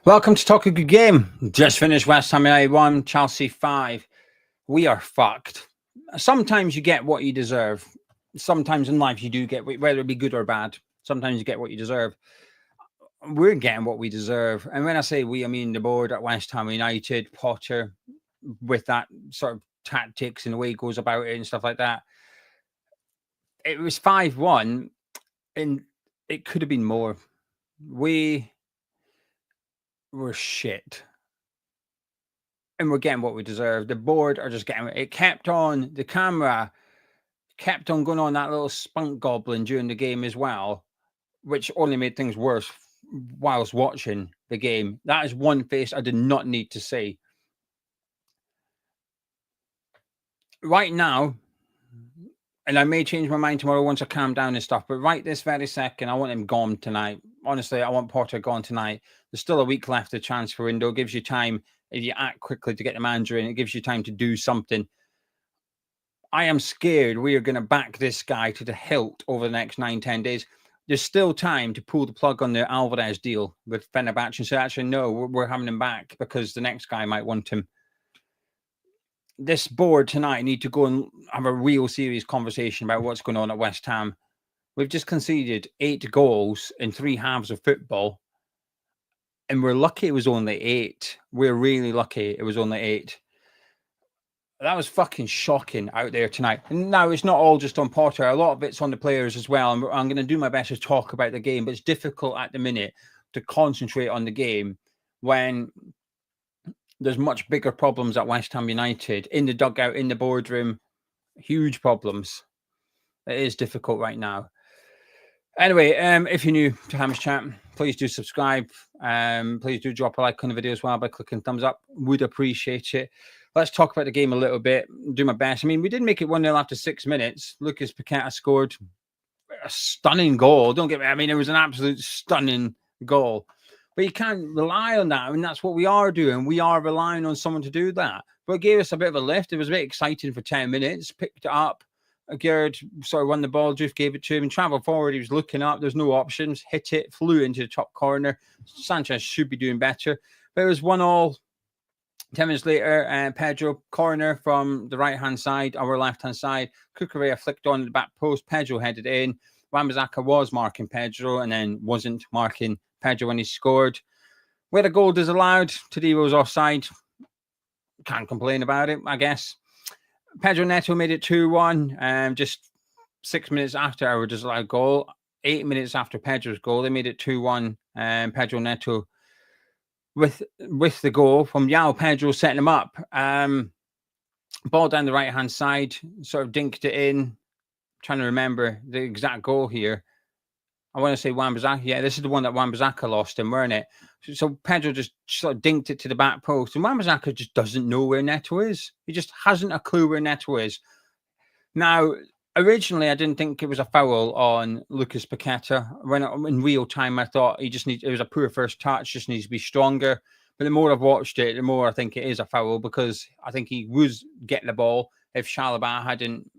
Welcome to Talk a Good Game. Just finished West Ham United 1, Chelsea 5. We are fucked. Sometimes you get what you deserve. Sometimes in life you do get, whether it be good or bad, sometimes you get what you deserve. We're getting what we deserve. And when I say we, I mean the board at West Ham United, Potter, with that sort of tactics and the way he goes about it and stuff like that. It was 5-1 and it could have been more. We were shit. And we're getting what we deserve. The board are just getting it. Kept on, the camera kept on going on that little spunk goblin during the game as well, which only made things worse whilst watching the game. That is one face I did not need to see. Right now, and I may change my mind tomorrow once I calm down and stuff, but right this very second, I want him gone tonight. Honestly, I want Potter gone tonight. There's still a week left of the transfer window. It gives you time, if you act quickly, to get the manager in. It gives you time to do something. I am scared we are going to back this guy to the hilt over the next 9-10 days. There's still time to pull the plug on the Alvarez deal with Fenerbahce and say, actually, no, we're having him back because the next guy might want him. This board tonight need to go and have a real serious conversation about what's going on at West Ham. We've just conceded 8 goals in 3 halves of football. And we're lucky it was only 8. We're really lucky it was only 8. That was fucking shocking out there tonight. And now, it's not all just on Potter. A lot of it's on the players as well. And I'm going to do my best to talk about the game. But it's difficult at the minute to concentrate on the game when there's much bigger problems at West Ham United. In the dugout, in the boardroom. Huge problems. It is difficult right now. Anyway, if you're new to Ham's Chat, please do subscribe. Please do drop a like on the video as well by clicking thumbs up. Would appreciate it. Let's talk about the game a little bit. Do my best. I mean, we did make it 1-0 after 6 minutes. Lucas Paqueta scored a stunning goal. Don't get me. I mean, it was an absolute stunning goal. But you can't rely on that. I mean, that's what we are doing. We are relying on someone to do that. But it gave us a bit of a lift. It was a bit exciting for 10 minutes. Picked it up. Gerd sort of won the ball. Juve gave it to him and travelled forward. He was looking up. There's no options. Hit it. Flew into the top corner. Sanchez should be doing better. But it was 1-1. 10 minutes later, Pedro, corner from the right-hand side, our left-hand side. Cucurella flicked on the back post. Pedro headed in. Wan-Bissaka was marking Pedro and then wasn't marking Pedro when he scored. Where the goal disallowed, Tadebo's offside. Can't complain about it, I guess. Pedro Neto made it 2-1. Just 6 minutes after our disallowed goal. 8 minutes after Pedro's goal, they made it 2-1. Pedro Neto with the goal from Joao Pedro setting him up. Ball down the right-hand side, sort of dinked it in. Trying to remember the exact goal here. I want to say Wan-Bissaka. Yeah, this is the one that Wan-Bissaka lost him, weren't it? So Pedro just sort of dinked it to the back post. And Wan-Bissaka just doesn't know where Neto is. He just hasn't a clue where Neto is. Now, originally, I didn't think it was a foul on Lucas Paqueta. When in real time, I thought it was a poor first touch, just needs to be stronger. But the more I've watched it, the more I think it is a foul because I think he was getting the ball if Chalobah hadn't,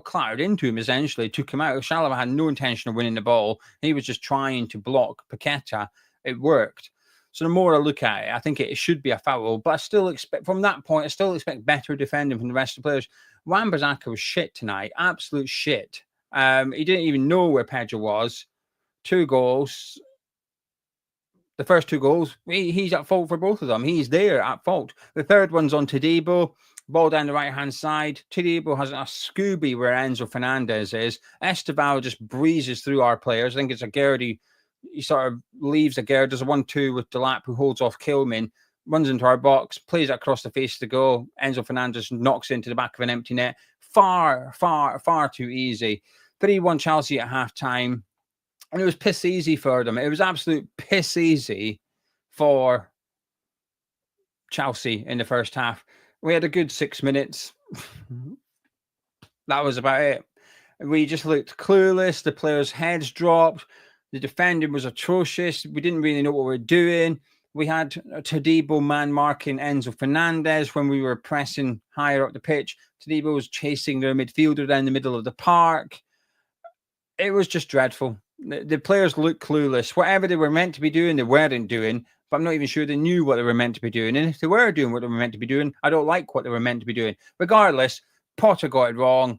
clattered into him, essentially, took him out. Chalobah had no intention of winning the ball. He was just trying to block Paqueta. It worked. So the more I look at it, I think it should be a foul. But I still expect, from that point, I still expect better defending from the rest of the players. Wan-Bissaka was shit tonight. Absolute shit. He didn't even know where Pedro was. 2 goals. The first 2 goals, he's at fault for both of them. He's there at fault. The third one's on Tadebo. Ball down the right-hand side. Tadebo has a Scooby where Enzo Fernandez is. Esteval just breezes through our players. I think it's a Gerd. He sort of leaves a Gerd. There's a 1-2 with Delap who holds off Kilman. Runs into our box. Plays it across the face to go. Enzo Fernandez knocks into the back of an empty net. Far, far, far too easy. 3-1 Chelsea at half-time. And it was piss easy for them. It was absolute piss easy for Chelsea in the first half. We had a good 6 minutes. That was about it. We just looked clueless. The players' heads dropped. The defending was atrocious. We didn't really know what we were doing. We had Tadebo man marking Enzo Fernandez when we were pressing higher up the pitch. Tadebo was chasing their midfielder down the middle of the park. It was just dreadful. The players looked clueless. Whatever they were meant to be doing, they weren't doing. but I'm not even sure they knew what they were meant to be doing. And if they were doing what they were meant to be doing, I don't like what they were meant to be doing. Regardless, Potter got it wrong.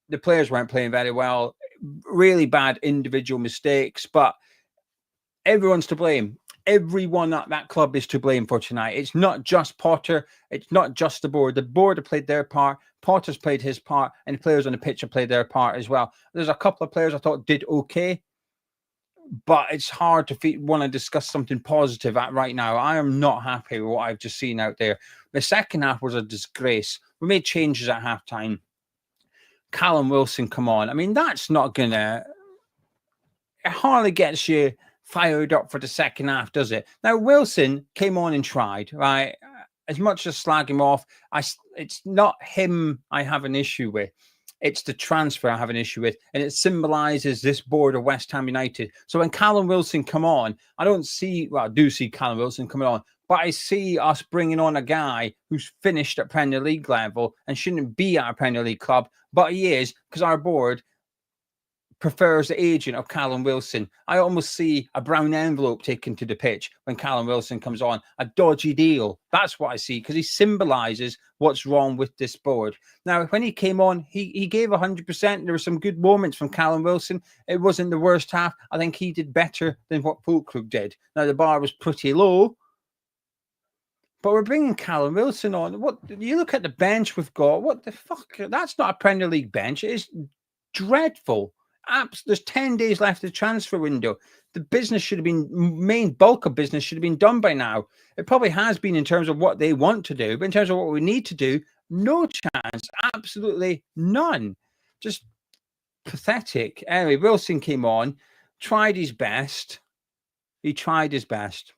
The players weren't playing very well. Really bad individual mistakes, but everyone's to blame. Everyone at that club is to blame for tonight. It's not just Potter. It's not just the board. The board have played their part. Potter's played his part, and the players on the pitch have played their part as well. There's a couple of players I thought did okay, but it's hard to want to discuss something positive right now. I am not happy with what I've just seen out there. The second half was a disgrace. We made changes at halftime. Callum Wilson, come on. I mean, that's not going to... It hardly gets you fired up for the second half, does it? Now, Wilson came on and tried, right? As much as slag him off, it's not him I have an issue with. It's the transfer I have an issue with, and it symbolises this board of West Ham United. So when Callum Wilson come on, I do see Callum Wilson coming on, but I see us bringing on a guy who's finished at Premier League level and shouldn't be at a Premier League club, but he is, because our board prefers the agent of Callum Wilson. I almost see a brown envelope taken to the pitch when Callum Wilson comes on, a dodgy deal. That's what I see, because he symbolises what's wrong with this board. Now, when he came on, he gave 100%. There were some good moments from Callum Wilson. It wasn't the worst half. I think he did better than what Fulkrug did. Now, the bar was pretty low, but we're bringing Callum Wilson on. What you look at the bench we've got, what the fuck? That's not a Premier League bench. It is dreadful. There's 10 days left of the transfer window. The business should have been, main bulk of business should have been done by now. It probably has been in terms of what they want to do, but in terms of what we need to do, no chance, absolutely none. Just pathetic. Anyway, Wilson came on, tried his best. He tried his best.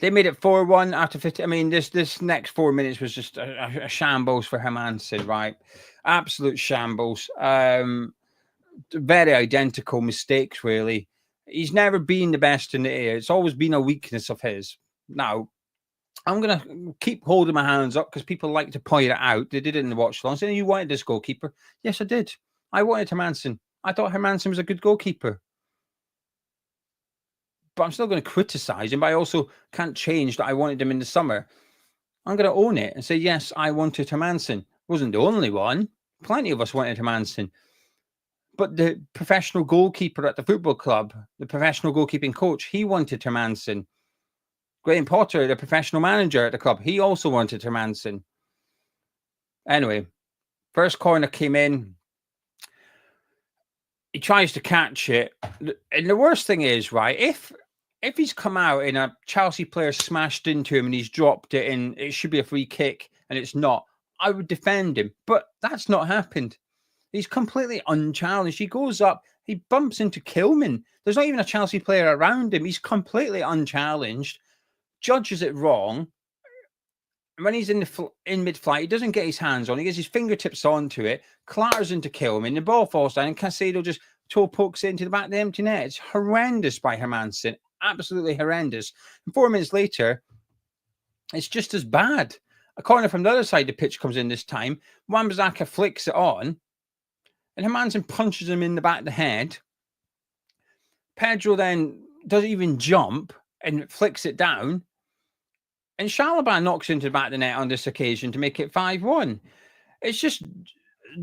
They made it 4-1 after 50. I mean, this next 4 minutes was just a shambles for Hermansen, right? Absolute shambles. Very identical mistakes, really. He's never been the best in the air. It's always been a weakness of his. Now, I'm going to keep holding my hands up because people like to point it out. They did it in the watch along. Saying, you wanted this goalkeeper. Yes, I did. I wanted Hermansen. I thought Hermansen was a good goalkeeper. But I'm still going to criticise him, but I also can't change that I wanted him in the summer. I'm going to own it and say, yes, I wanted Hermansen. Wasn't the only one. Plenty of us wanted Hermansen. But the professional goalkeeper at the football club, the professional goalkeeping coach, he wanted Hermansen. Graham Potter, the professional manager at the club, he also wanted Hermansen. Anyway, first corner came in. He tries to catch it. And the worst thing is, right, if he's come out and a Chelsea player smashed into him and he's dropped it and it should be a free kick and it's not, I would defend him. But that's not happened. He's completely unchallenged. He goes up, he bumps into Kilman. There's not even a Chelsea player around him. He's completely unchallenged, judges it wrong. And when he's in mid-flight, he doesn't get his hands on. He gets his fingertips onto it, clatters into Kilman. The ball falls down, and Caicedo just toe pokes it into the back of the empty net. It's horrendous by Hermansen. Absolutely horrendous. And 4 minutes later, it's just as bad. A corner from the other side of the pitch comes in this time. Wan-Bissaka flicks it on. And Hermansen punches him in the back of the head. Pedro then doesn't even jump and flicks it down. And Chalobah knocks into the back of the net on this occasion to make it 5-1. It's just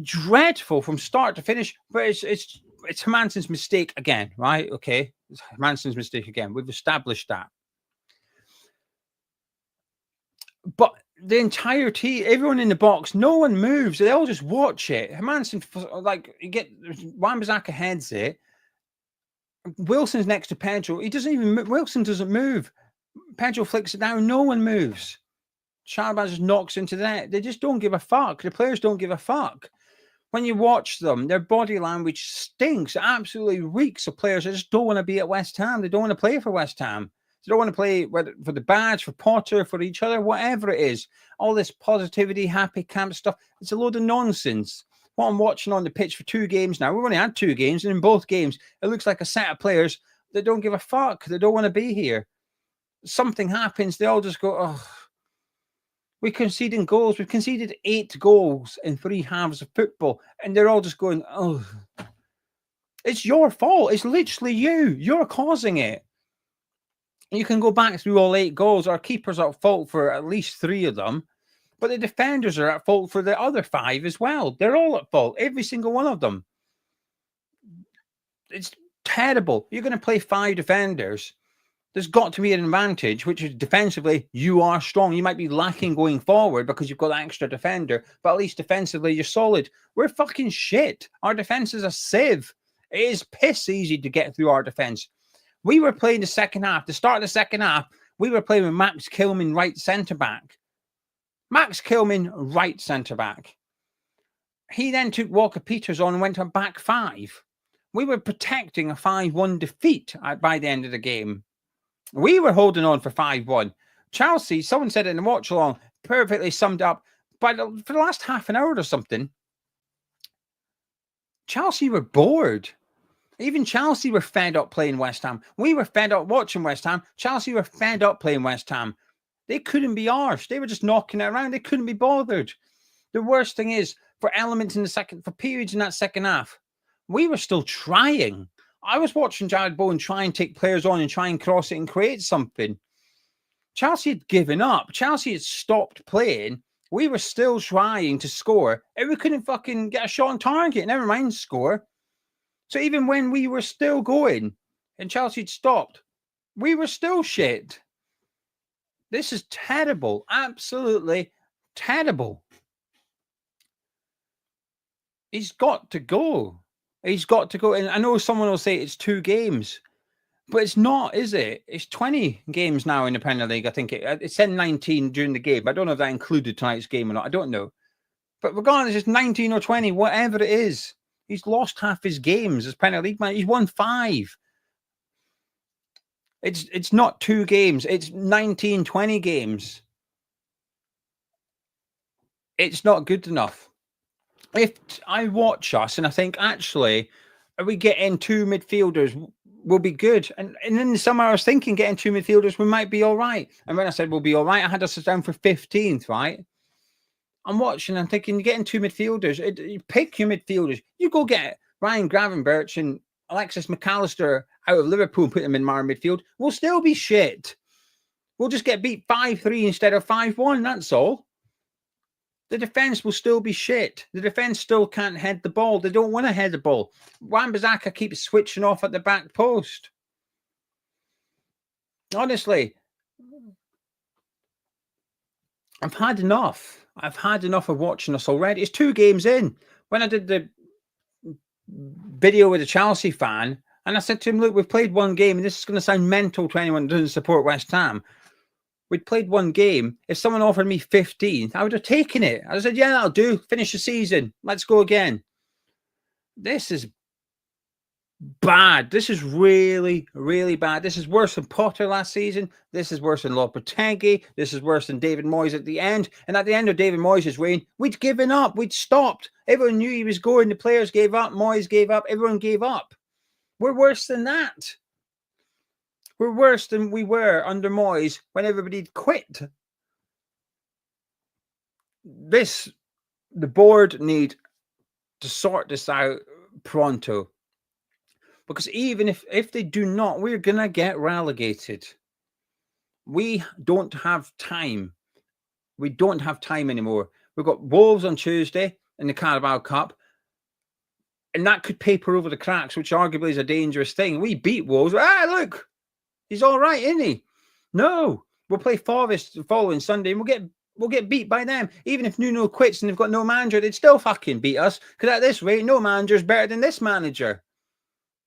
dreadful from start to finish. But it's Hermansen's mistake again, right? Okay, it's Hermansen's mistake again. We've established that. But the entire team, everyone in the box, no one moves. They all just watch it. Hermansen, like, you get Wan-Bissaka heads it. Wilson's next to Pedro. He doesn't even move. Wilson doesn't move. Pedro flicks it down. No one moves. Chalobah just knocks into the net. They just don't give a fuck. The players don't give a fuck. When you watch them, their body language stinks. It absolutely reeks of players that just don't want to be at West Ham. They don't want to play for West Ham. They don't want to play for the badge, for Potter, for each other, whatever it is. All this positivity, happy camp stuff. It's a load of nonsense. What I'm watching on the pitch for 2 games now, we've only had 2 games, and in both games, it looks like a set of players that don't give a fuck. They don't want to be here. Something happens, they all just go, oh, we're conceding goals. We've conceded 8 goals in 3 halves of football, and they're all just going, oh, it's your fault. It's literally you. You're causing it. You can go back through all 8 goals. Our keeper's at fault for at least 3 of them, but the defenders are at fault for the other 5 as well. They're all at fault, every single one of them. It's terrible. You're going to play 5 defenders. There's got to be an advantage, which is defensively, you are strong. You might be lacking going forward because you've got that extra defender, but at least defensively, you're solid. We're fucking shit. Our defense is a sieve. It is piss easy to get through our defense. We were playing the second half. The start of the second half, we were playing with Max Kilman, right centre-back. Max Kilman, right centre-back. He then took Walker Peters on and went to back 5. We were protecting a 5-1 defeat by the end of the game. We were holding on for 5-1. Chelsea, someone said it in the watch along, perfectly summed up. But for the last half an hour or something, Chelsea were bored. Even Chelsea were fed up playing West Ham. We were fed up watching West Ham. Chelsea were fed up playing West Ham. They couldn't be arsed. They were just knocking it around. They couldn't be bothered. The worst thing is, for periods in that second half, we were still trying. I was watching Jared Bowen try and take players on and try and cross it and create something. Chelsea had given up. Chelsea had stopped playing. We were still trying to score, and we couldn't fucking get a shot on target. Never mind score. So even when we were still going and Chelsea had stopped, we were still shit. This is terrible. Absolutely terrible. He's got to go. He's got to go. And I know someone will say it's 2 games, but it's not, is it? It's 20 games now in the Premier League. I think it said 19 during the game. I don't know if that included tonight's game or not. I don't know. But regardless, it's 19 or 20, whatever it is. He's lost half his games as Premier League man. He's won 5. It's not 2 games. It's 19, 20 games. It's not good enough. If I watch us and I think, actually, are we getting 2 midfielders? We'll be good. And in the summer, I was thinking getting 2 midfielders, we might be all right. And when I said we'll be all right, I had us down for 15th, right? I'm watching, I'm thinking, you're getting 2 midfielders. You pick your midfielders. You go get Ryan Gravenberch and Alexis McAllister out of Liverpool and put them in our midfield. We'll still be shit. We'll just get beat 5-3 instead of 5-1. That's all. The defense will still be shit. The defense still can't head the ball. They don't want to head the ball. Wan-Bissaka keeps switching off at the back post. Honestly, I've had enough. I've had enough of watching us already. It's 2 games in. When I did the video with a Chelsea fan, and I said to him, look, we've played 1 game, and this is going to sound mental to anyone who doesn't support West Ham. We'd played 1 game. If someone offered me 15, I would have taken it. I said, yeah, that'll do. Finish the season. Let's go again. This is bad. This is really, really bad. This is worse than Potter last season. This is worse than Lopetegui. This is worse than David Moyes at the end. And at the end of David Moyes' reign, we'd given up. We'd stopped. Everyone knew he was going. The players gave up. Moyes gave up. Everyone gave up. We're worse than that. We're worse than we were under Moyes when everybody quit. The board need to sort this out pronto. Because even if they do not, we're going to get relegated. We don't have time. We don't have time anymore. We've got Wolves on Tuesday in the Carabao Cup. And that could paper over the cracks, which arguably is a dangerous thing. We beat Wolves. Look, he's all right, isn't he? No, we'll play Forest the following Sunday and we'll get beat by them. Even if Nuno quits and they've got no manager, they'd still fucking beat us. Because at this rate, no manager is better than this manager.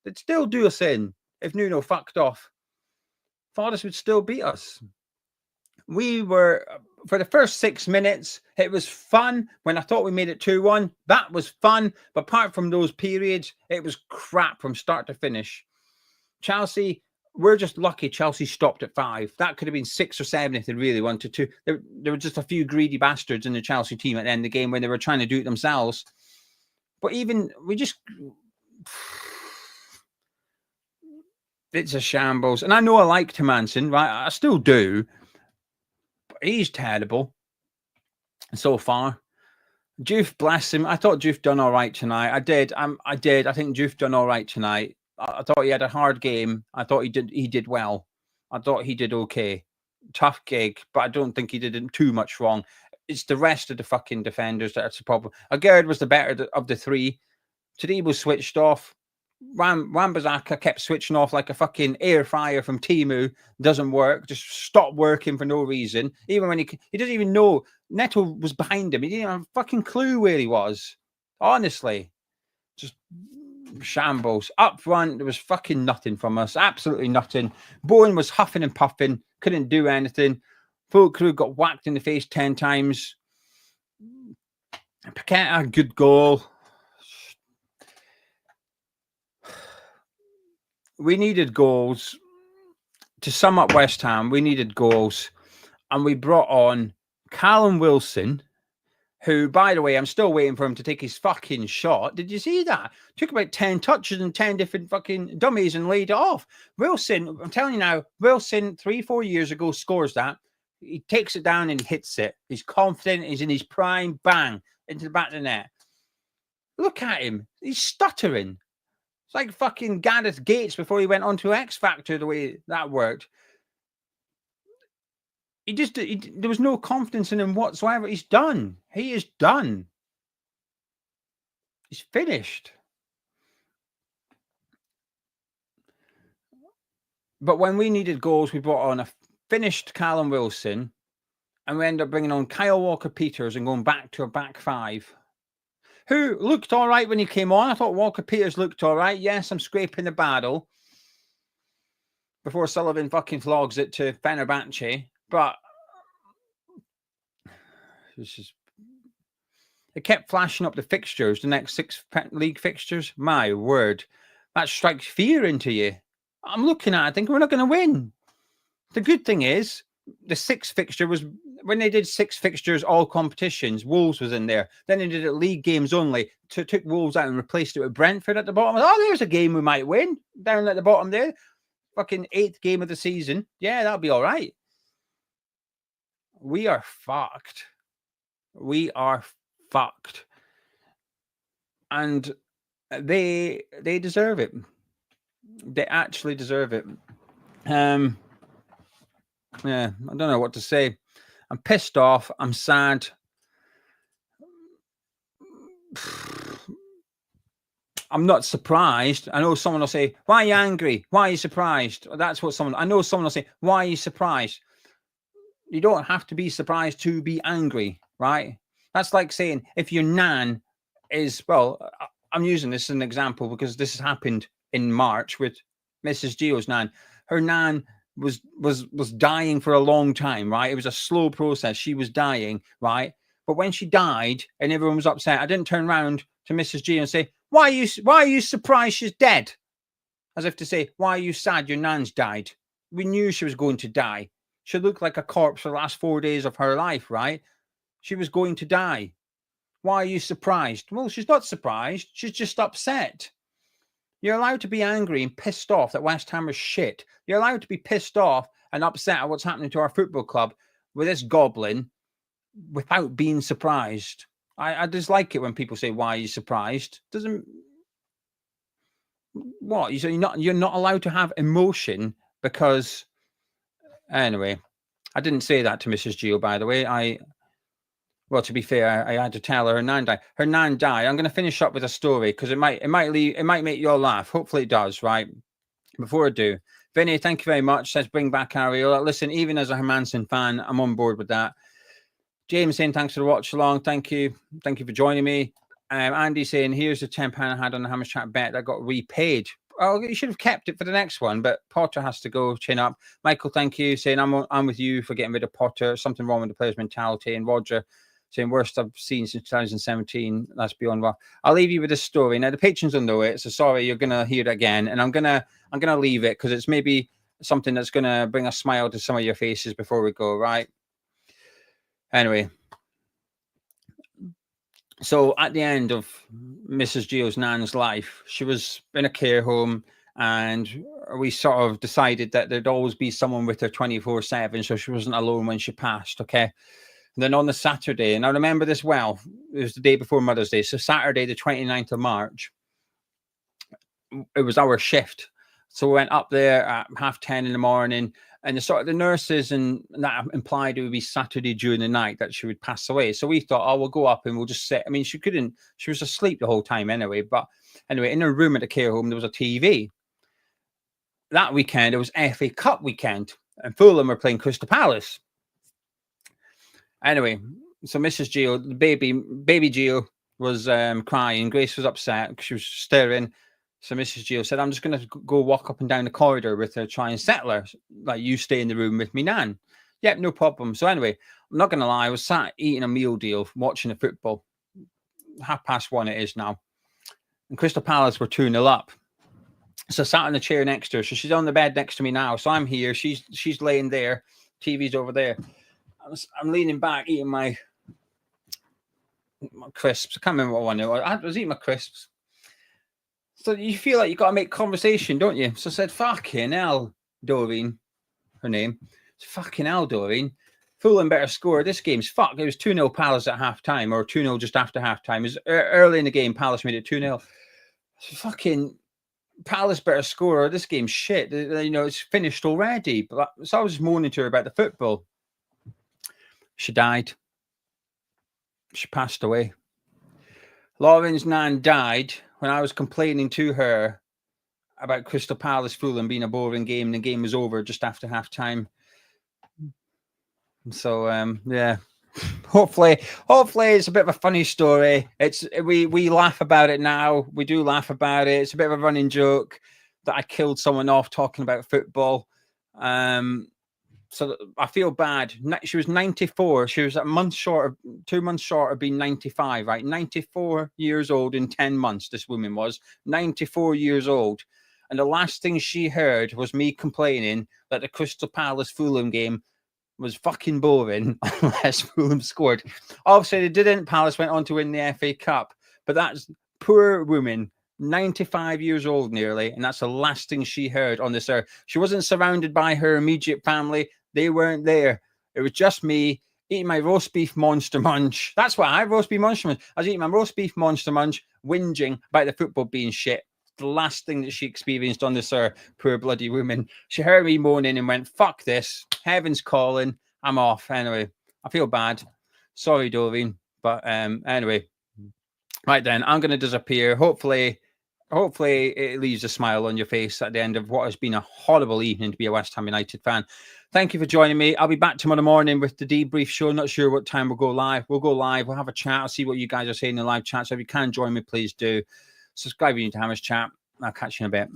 They'd still do us in if Nuno fucked off. Forest would still beat us. We were, for the first 6 minutes, it was fun. When I thought we made it 2-1, that was fun. But apart from those periods, it was crap from start to finish. Chelsea, we're just lucky Chelsea stopped at 5. That could have been 6 or 7 if they really wanted to. There were just a few greedy bastards in the Chelsea team at the end of the game when they were trying to do it themselves. But even, it's a shambles. And I know I like Hermansen, right? I still do. But he's terrible so far. Juve, bless him. I thought Juve done all right tonight. I did. I think Juve done all right tonight. I thought he had a hard game. I thought he did well. I thought he did okay. Tough gig, but I don't think he did too much wrong. It's the rest of the fucking defenders that's the problem. Agard was the better of the three. Tadibo switched off. Wan-Bissaka kept switching off like a fucking air fryer from Temu. Doesn't work. Just stop working for no reason. Even when he doesn't even know. Neto was behind him. He didn't have a fucking clue where he was. Honestly. Just shambles. Up front, there was fucking nothing from us. Absolutely nothing. Bowen was huffing and puffing. Couldn't do anything. Full crew got whacked in the face 10 times. Paqueta, good goal. We needed goals. To sum up West Ham, we needed goals. And we brought on Callum Wilson, who, by the way, I'm still waiting for him to take his fucking shot. Did you see that? Took about 10 touches and 10 different fucking dummies and laid it off. Wilson, I'm telling you now, Wilson 3-4 years ago scores that. He takes it down and hits it. He's confident. He's in his prime. Bang. Into the back of the net. Look at him. He's stuttering. It's like fucking Gareth Gates before he went on to X Factor, the way that worked. There was no confidence in him whatsoever. He's done. He is done. He's finished. But when we needed goals, we brought on a finished Callum Wilson, and we ended up bringing on Kyle Walker-Peters and going back to a back five, who looked all right when he came on. I thought Walker-Peters looked all right. Yes, I'm scraping the barrel before Sullivan fucking flogs it to Fenerbahce. But it kept flashing up the fixtures, the next 6 league fixtures. My word, that strikes fear into you. I'm looking at it, I think we're not going to win. The good thing is, the 6th fixture was when they did 6 fixtures, all competitions. Wolves was in there. Then they did it league games only. Took Wolves out and replaced it with Brentford at the bottom. Oh, there's a game we might win down at the bottom there. Fucking 8th game of the season. Yeah, that'll be all right. We are fucked. We are fucked. And they deserve it. They actually deserve it. Yeah, I don't know what to say. I'm pissed off. I'm sad. I'm not surprised. I know someone will say, why are you angry? Why are you surprised? That's what I know someone will say, why are you surprised? You don't have to be surprised to be angry, right? That's like saying if your nan is, well, I'm using this as an example because this has happened in March with Mrs. Gio's nan. Her nan was dying for a long time, right? It was a slow process. She was dying, right? But when she died and everyone was upset, I didn't turn around to Mrs. Gio and say, why are you surprised she's dead? As if to say, why are you sad your nan's died? We knew she was going to die. She looked like a corpse for the last 4 days of her life, right? She was going to die. Why are you surprised? Well, she's not surprised. She's just upset. You're allowed to be angry and pissed off that West Ham is shit. You're allowed to be pissed off and upset at what's happening to our football club with this goblin without being surprised. I dislike it when people say, why are you surprised? Doesn't... What? You're not allowed to have emotion because... Anyway, I didn't say that to Mrs. Gio, by the way. Well, to be fair, I had to tell her nan died. Her nan died. I'm going to finish up with a story because it might make you all laugh. Hopefully it does, right? Before I do, Vinny, thank you very much. Let's bring back Ariola. Listen, even as a Hermansen fan, I'm on board with that. James saying thanks for the watch along. Thank you for joining me. Andy saying here's the £10 I had on the Hammers Chat bet that got repaid. Oh, you should have kept it for the next one, but Potter has to go. Chin up. Michael, thank you. Saying I'm with you for getting rid of Potter. Something wrong with the player's mentality. And Roger saying worst I've seen since 2017. That's beyond well. I'll leave you with this story. Now the patrons will know it, so sorry you're gonna hear it again, and I'm gonna leave it because it's maybe something that's gonna bring a smile to some of your faces before we go. Right. Anyway. So at the end of Mrs. Gio's nan's life, she was in a care home and we sort of decided that there'd always be someone with her 24/7. So she wasn't alone when she passed. Okay. And then on the Saturday, and I remember this well, it was the day before Mother's Day. So Saturday, the 29th of March, it was our shift. So we went up there at 10:30 in the morning, and the nurses and that implied it would be Saturday during the night that she would pass away. So we thought, oh, we'll go up and we'll just sit. I mean, she was asleep the whole time anyway. But anyway, in her room at the care home, there was a TV. That weekend, it was FA Cup weekend, and Fulham were playing Crystal Palace. Anyway, so Mrs. Gio, the baby Gio, was crying. Grace was upset. She was stirring. So Mrs. Gio said, I'm just going to go walk up and down the corridor with her, try and settle her. Like, you stay in the room with me, Nan. Yep, no problem. So anyway, I'm not going to lie. I was sat eating a meal deal, watching the football. 1:30 it is now. And Crystal Palace were 2-0 up. So I sat on the chair next to her. So she's on the bed next to me now. So I'm here. She's laying there. TV's over there. I'm leaning back, eating my crisps. I can't remember what one it was. I was eating my crisps. So you feel like you got to make conversation, don't you? So I said, fucking hell, Doreen, her name. Fucking hell, Doreen. Fulham better score. This game's fuck. It was 2-0 Palace at half-time, or 2-0 just after half-time. It was early in the game. Palace made it 2-0. Fucking Palace better score, or this game's shit. You know, it's finished already. But so I was moaning to her about the football. She died. She passed away. Lauren's nan died when I was complaining to her about Crystal Palace Fulham being a boring game, and the game was over just after half-time. So yeah, hopefully it's a bit of a funny story. We laugh about it now. We do laugh about it. It's a bit of a running joke that I killed someone off talking about football. So I feel bad. She was 94. She was 2 months short of being 95, right? 94 years old in 10 months, this woman was. 94 years old. And the last thing she heard was me complaining that the Crystal Palace Fulham game was fucking boring unless Fulham scored. Obviously, they didn't. Palace went on to win the FA Cup. But that's poor woman, 95 years old nearly, and that's the last thing she heard on this earth. She wasn't surrounded by her immediate family. They weren't there. It was just me eating my roast beef monster munch. That's what I roast beef monster munch. I was eating my roast beef monster munch, whinging about the football being shit. The last thing that she experienced on this earth, poor bloody woman. She heard me moaning and went, fuck this. Heaven's calling. I'm off. Anyway, I feel bad. Sorry, Doreen. But anyway, right then, I'm going to disappear. Hopefully it leaves a smile on your face at the end of what has been a horrible evening to be a West Ham United fan. Thank you for joining me. I'll be back tomorrow morning with the debrief show. Not sure what time we'll go live. We'll go live. We'll have a chat. I'll see what you guys are saying in the live chat. So if you can join me, please do. Subscribe if you need to Hammers Chat. I'll catch you in a bit.